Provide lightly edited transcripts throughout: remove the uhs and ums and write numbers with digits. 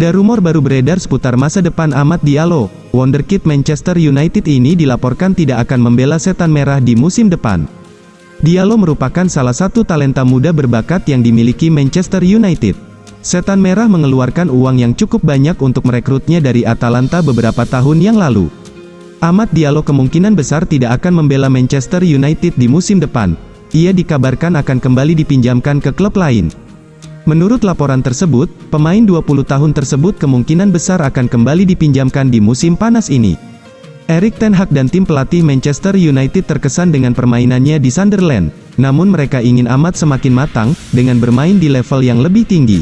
Rumor baru beredar seputar masa depan Amad Diallo. Wonderkid Manchester United ini dilaporkan tidak akan membela Setan Merah di musim depan. Diallo merupakan salah satu talenta muda berbakat yang dimiliki Manchester United. Setan Merah mengeluarkan uang yang cukup banyak untuk merekrutnya dari Atalanta beberapa tahun yang lalu. Amad Diallo kemungkinan besar tidak akan membela Manchester United di musim depan. Ia dikabarkan akan kembali dipinjamkan ke klub lain. Menurut laporan tersebut, pemain 20 tahun tersebut kemungkinan besar akan kembali dipinjamkan di musim panas ini. Erik ten Hag dan tim pelatih Manchester United terkesan dengan permainannya di Sunderland, namun mereka ingin Amad semakin matang, dengan bermain di level yang lebih tinggi.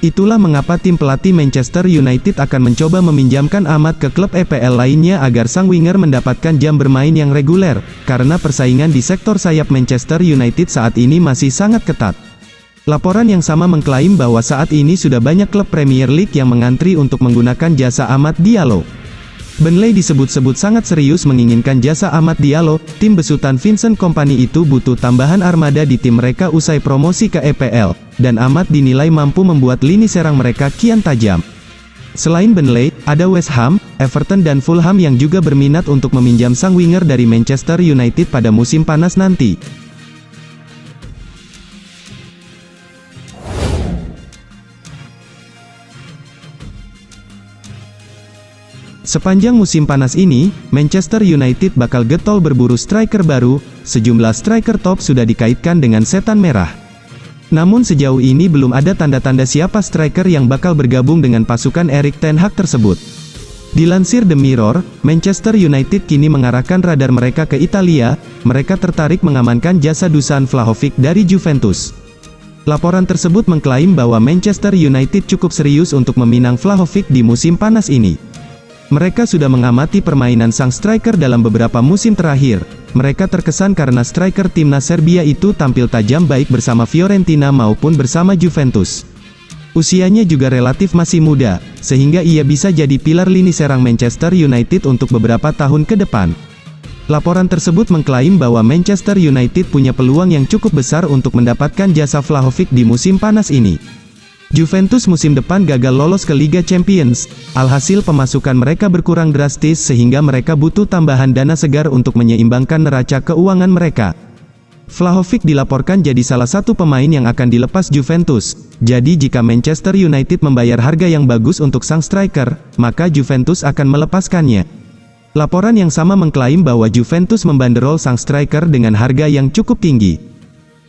Itulah mengapa tim pelatih Manchester United akan mencoba meminjamkan Amad ke klub EPL lainnya agar sang winger mendapatkan jam bermain yang reguler, karena persaingan di sektor sayap Manchester United saat ini masih sangat ketat. Laporan yang sama mengklaim bahwa saat ini sudah banyak klub Premier League yang mengantri untuk menggunakan jasa Amad Diallo. Burnley disebut-sebut sangat serius menginginkan jasa Amad Diallo. Tim besutan Vincent Kompany itu butuh tambahan armada di tim mereka usai promosi ke EPL, dan Amad dinilai mampu membuat lini serang mereka kian tajam. Selain Burnley, ada West Ham, Everton dan Fulham yang juga berminat untuk meminjam sang winger dari Manchester United pada musim panas nanti. Sepanjang musim panas ini, Manchester United bakal getol berburu striker baru. Sejumlah striker top sudah dikaitkan dengan Setan Merah. Namun sejauh ini belum ada tanda-tanda siapa striker yang bakal bergabung dengan pasukan Erik ten Hag tersebut. Dilansir The Mirror, Manchester United kini mengarahkan radar mereka ke Italia. Mereka tertarik mengamankan jasa Dusan Vlahovic dari Juventus. Laporan tersebut mengklaim bahwa Manchester United cukup serius untuk meminang Vlahovic di musim panas ini. Mereka sudah mengamati permainan sang striker dalam beberapa musim terakhir. Mereka terkesan karena striker timnas Serbia itu tampil tajam baik bersama Fiorentina maupun bersama Juventus. Usianya juga relatif masih muda, sehingga ia bisa jadi pilar lini serang Manchester United untuk beberapa tahun ke depan. Laporan tersebut mengklaim bahwa Manchester United punya peluang yang cukup besar untuk mendapatkan jasa Vlahovic di musim panas ini. Juventus musim depan gagal lolos ke Liga Champions, alhasil pemasukan mereka berkurang drastis sehingga mereka butuh tambahan dana segar untuk menyeimbangkan neraca keuangan mereka. Vlahovic dilaporkan jadi salah satu pemain yang akan dilepas Juventus, jadi jika Manchester United membayar harga yang bagus untuk sang striker, maka Juventus akan melepaskannya. Laporan yang sama mengklaim bahwa Juventus membanderol sang striker dengan harga yang cukup tinggi.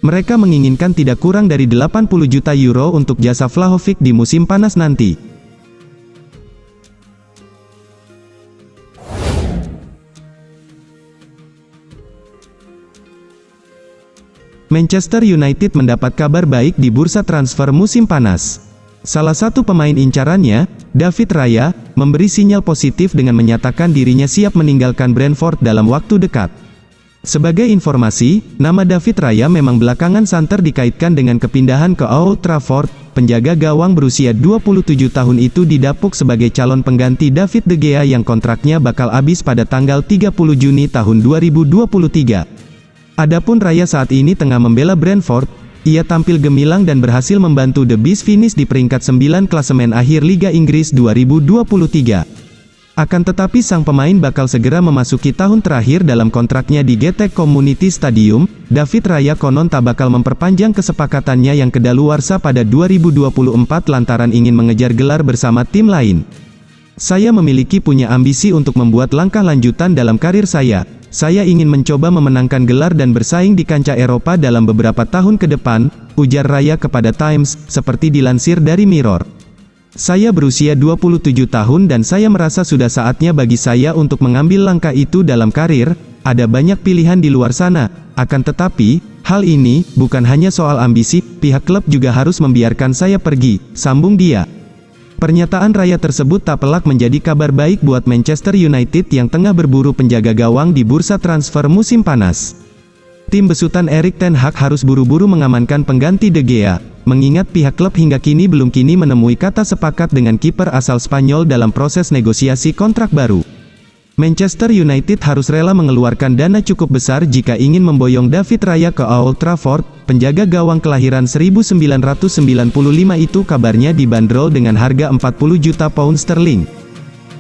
Mereka menginginkan tidak kurang dari 80 juta euro untuk jasa Vlahovic di musim panas nanti. Manchester United mendapat kabar baik di bursa transfer musim panas. Salah satu pemain incarannya, David Raya, memberi sinyal positif dengan menyatakan dirinya siap meninggalkan Brentford dalam waktu dekat. Sebagai informasi, nama David Raya memang belakangan santer dikaitkan dengan kepindahan ke Old Trafford. Penjaga gawang berusia 27 tahun itu didapuk sebagai calon pengganti David De Gea yang kontraknya bakal habis pada tanggal 30 Juni tahun 2023. Adapun Raya saat ini tengah membela Brentford. Ia tampil gemilang dan berhasil membantu The Bees finish di peringkat 9 klasemen akhir Liga Inggris 2023. Akan tetapi sang pemain bakal segera memasuki tahun terakhir dalam kontraknya di GTEC Community Stadium. David Raya konon tak bakal memperpanjang kesepakatannya yang kedaluarsa pada 2024 lantaran ingin mengejar gelar bersama tim lain. Saya memiliki punya ambisi untuk membuat langkah lanjutan dalam karir saya. Saya ingin mencoba memenangkan gelar dan bersaing di kancah Eropa dalam beberapa tahun ke depan, ujar Raya kepada Times, seperti dilansir dari Mirror. Saya berusia 27 tahun dan saya merasa sudah saatnya bagi saya untuk mengambil langkah itu dalam karir. Ada banyak pilihan di luar sana. Akan tetapi, hal ini bukan hanya soal ambisi, pihak klub juga harus membiarkan saya pergi, sambung dia. Pernyataan Raya tersebut tak pelak menjadi kabar baik buat Manchester United yang tengah berburu penjaga gawang di bursa transfer musim panas. Tim besutan Erik ten Hag harus buru-buru mengamankan pengganti De Gea, mengingat pihak klub hingga kini belum menemui kata sepakat dengan kiper asal Spanyol dalam proses negosiasi kontrak baru. Manchester United harus rela mengeluarkan dana cukup besar jika ingin memboyong David Raya ke Old Trafford. Penjaga gawang kelahiran 1995 itu kabarnya dibanderol dengan harga 40 juta pound sterling.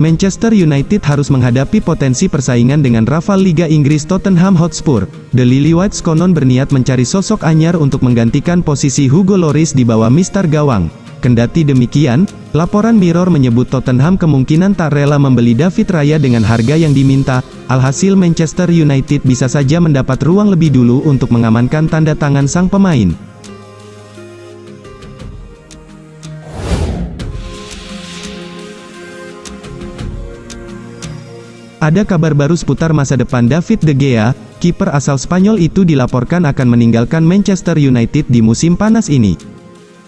Manchester United harus menghadapi potensi persaingan dengan rival Liga Inggris Tottenham Hotspur. The Lilywhites konon berniat mencari sosok anyar untuk menggantikan posisi Hugo Lloris di bawah mistar gawang. Kendati demikian, laporan Mirror menyebut Tottenham kemungkinan tak rela membeli David Raya dengan harga yang diminta. Alhasil Manchester United bisa saja mendapat ruang lebih dulu untuk mengamankan tanda tangan sang pemain. Ada kabar baru seputar masa depan David De Gea. Kiper asal Spanyol itu dilaporkan akan meninggalkan Manchester United di musim panas ini.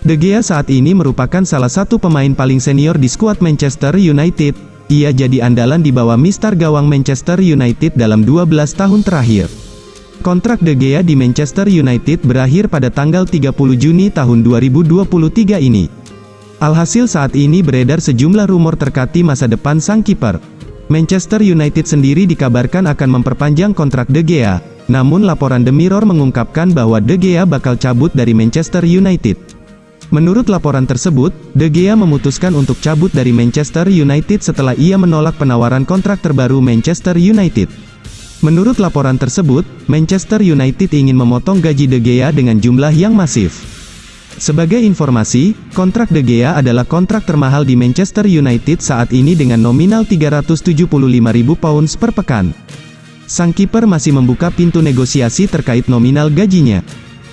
De Gea saat ini merupakan salah satu pemain paling senior di skuad Manchester United. Ia jadi andalan di bawah mistar gawang Manchester United dalam 12 tahun terakhir. Kontrak De Gea di Manchester United berakhir pada tanggal 30 Juni tahun 2023 ini. Alhasil saat ini beredar sejumlah rumor terkait masa depan sang kiper. Manchester United sendiri dikabarkan akan memperpanjang kontrak De Gea. Namun laporan The Mirror mengungkapkan bahwa De Gea bakal cabut dari Manchester United. Menurut laporan tersebut, De Gea memutuskan untuk cabut dari Manchester United setelah ia menolak penawaran kontrak terbaru Manchester United. Menurut laporan tersebut, Manchester United ingin memotong gaji De Gea dengan jumlah yang masif. Sebagai informasi, kontrak De Gea adalah kontrak termahal di Manchester United saat ini dengan nominal 375.000 pounds per pekan. Sang kiper masih membuka pintu negosiasi terkait nominal gajinya.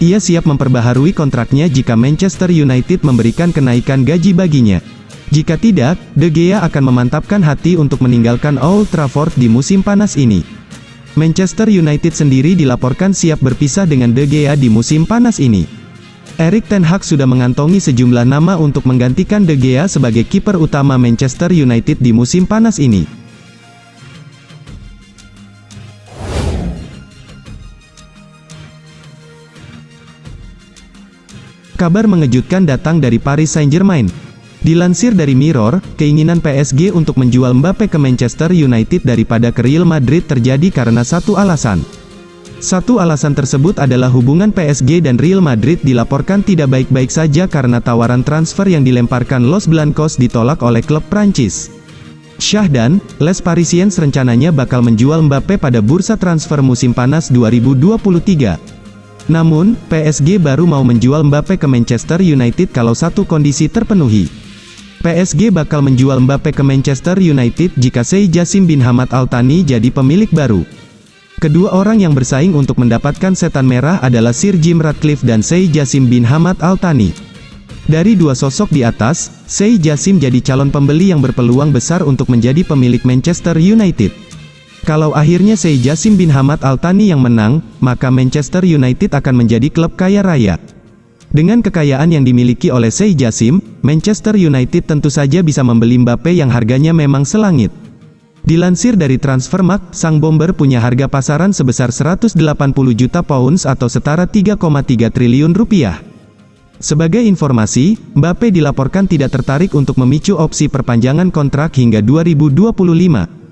Ia siap memperbaharui kontraknya jika Manchester United memberikan kenaikan gaji baginya. Jika tidak, De Gea akan memantapkan hati untuk meninggalkan Old Trafford di musim panas ini. Manchester United sendiri dilaporkan siap berpisah dengan De Gea di musim panas ini. Erik ten Hag sudah mengantongi sejumlah nama untuk menggantikan De Gea sebagai kiper utama Manchester United di musim panas ini. Kabar mengejutkan datang dari Paris Saint-Germain. Dilansir dari Mirror, keinginan PSG untuk menjual Mbappe ke Manchester United daripada ke Real Madrid terjadi karena satu alasan. Satu alasan tersebut adalah hubungan PSG dan Real Madrid dilaporkan tidak baik-baik saja karena tawaran transfer yang dilemparkan Los Blancos ditolak oleh klub Prancis. Syahdan, Les Parisiens rencananya bakal menjual Mbappe pada bursa transfer musim panas 2023. Namun, PSG baru mau menjual Mbappe ke Manchester United kalau satu kondisi terpenuhi. PSG bakal menjual Mbappe ke Manchester United jika Sheikh Jassim bin Hamad Al Thani jadi pemilik baru. Kedua orang yang bersaing untuk mendapatkan setan merah adalah Sir Jim Ratcliffe dan Sheikh Jassim bin Hamad Al Thani. Dari dua sosok di atas, Sheikh Jassim jadi calon pembeli yang berpeluang besar untuk menjadi pemilik Manchester United. Kalau akhirnya Sheikh Jassim bin Hamad Al Thani yang menang, maka Manchester United akan menjadi klub kaya raya. Dengan kekayaan yang dimiliki oleh Sheikh Jassim, Manchester United tentu saja bisa membeli Mbappe yang harganya memang selangit. Dilansir dari Transfermarkt, sang bomber punya harga pasaran sebesar 180 juta pounds atau setara 3,3 triliun rupiah. Sebagai informasi, Mbappe dilaporkan tidak tertarik untuk memicu opsi perpanjangan kontrak hingga 2025.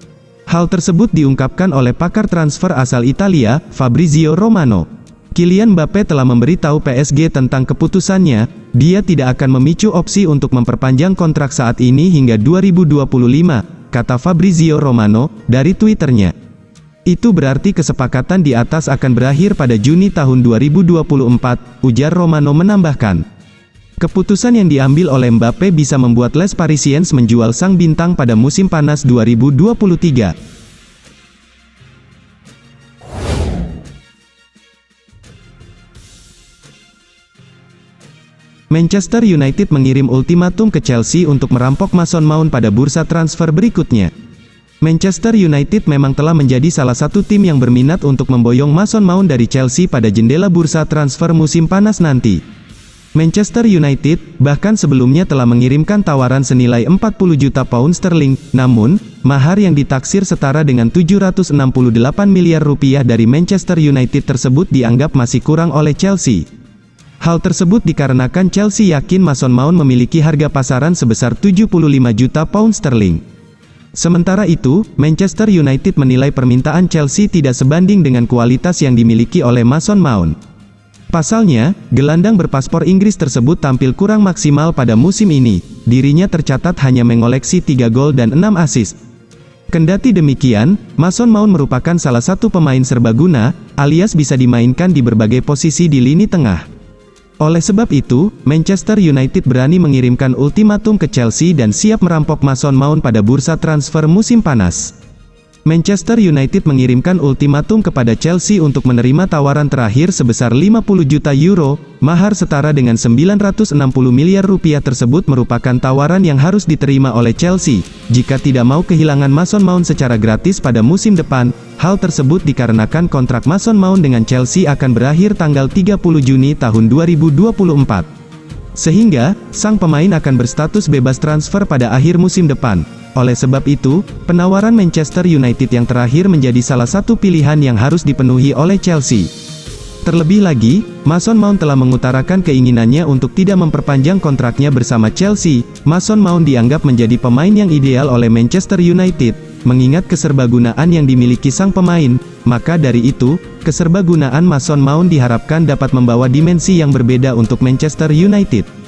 Hal tersebut diungkapkan oleh pakar transfer asal Italia, Fabrizio Romano. Kylian Mbappe telah memberitahu PSG tentang keputusannya, dia tidak akan memicu opsi untuk memperpanjang kontrak saat ini hingga 2025, kata Fabrizio Romano, dari Twitternya. Itu berarti kesepakatan di atas akan berakhir pada Juni tahun 2024, ujar Romano menambahkan. Keputusan yang diambil oleh Mbappe bisa membuat Les Parisiens menjual sang bintang pada musim panas 2023. Manchester United mengirim ultimatum ke Chelsea untuk merampok Mason Mount pada bursa transfer berikutnya. Manchester United memang telah menjadi salah satu tim yang berminat untuk memboyong Mason Mount dari Chelsea pada jendela bursa transfer musim panas nanti. Manchester United, bahkan sebelumnya telah mengirimkan tawaran senilai 40 juta pound sterling, namun, mahar yang ditaksir setara dengan 768 miliar rupiah dari Manchester United tersebut dianggap masih kurang oleh Chelsea. Hal tersebut dikarenakan Chelsea yakin Mason Mount memiliki harga pasaran sebesar 75 juta pound sterling. Sementara itu, Manchester United menilai permintaan Chelsea tidak sebanding dengan kualitas yang dimiliki oleh Mason Mount. Pasalnya, gelandang berpaspor Inggris tersebut tampil kurang maksimal pada musim ini. Dirinya tercatat hanya mengoleksi 3 gol dan 6 assist. Kendati demikian, Mason Mount merupakan salah satu pemain serbaguna, alias bisa dimainkan di berbagai posisi di lini tengah. Oleh sebab itu, Manchester United berani mengirimkan ultimatum ke Chelsea dan siap merampok Mason Mount pada bursa transfer musim panas. Manchester United mengirimkan ultimatum kepada Chelsea untuk menerima tawaran terakhir sebesar 50 juta euro, mahar setara dengan 960 miliar rupiah tersebut merupakan tawaran yang harus diterima oleh Chelsea, jika tidak mau kehilangan Mason Mount secara gratis pada musim depan. Hal tersebut dikarenakan kontrak Mason Mount dengan Chelsea akan berakhir tanggal 30 Juni tahun 2024. Sehingga, sang pemain akan berstatus bebas transfer pada akhir musim depan. Oleh sebab itu, penawaran Manchester United yang terakhir menjadi salah satu pilihan yang harus dipenuhi oleh Chelsea. Terlebih lagi, Mason Mount telah mengutarakan keinginannya untuk tidak memperpanjang kontraknya bersama Chelsea. Mason Mount dianggap menjadi pemain yang ideal oleh Manchester United, mengingat keserbagunaan yang dimiliki sang pemain. Maka dari itu, keserbagunaan Mason Mount diharapkan dapat membawa dimensi yang berbeda untuk Manchester United.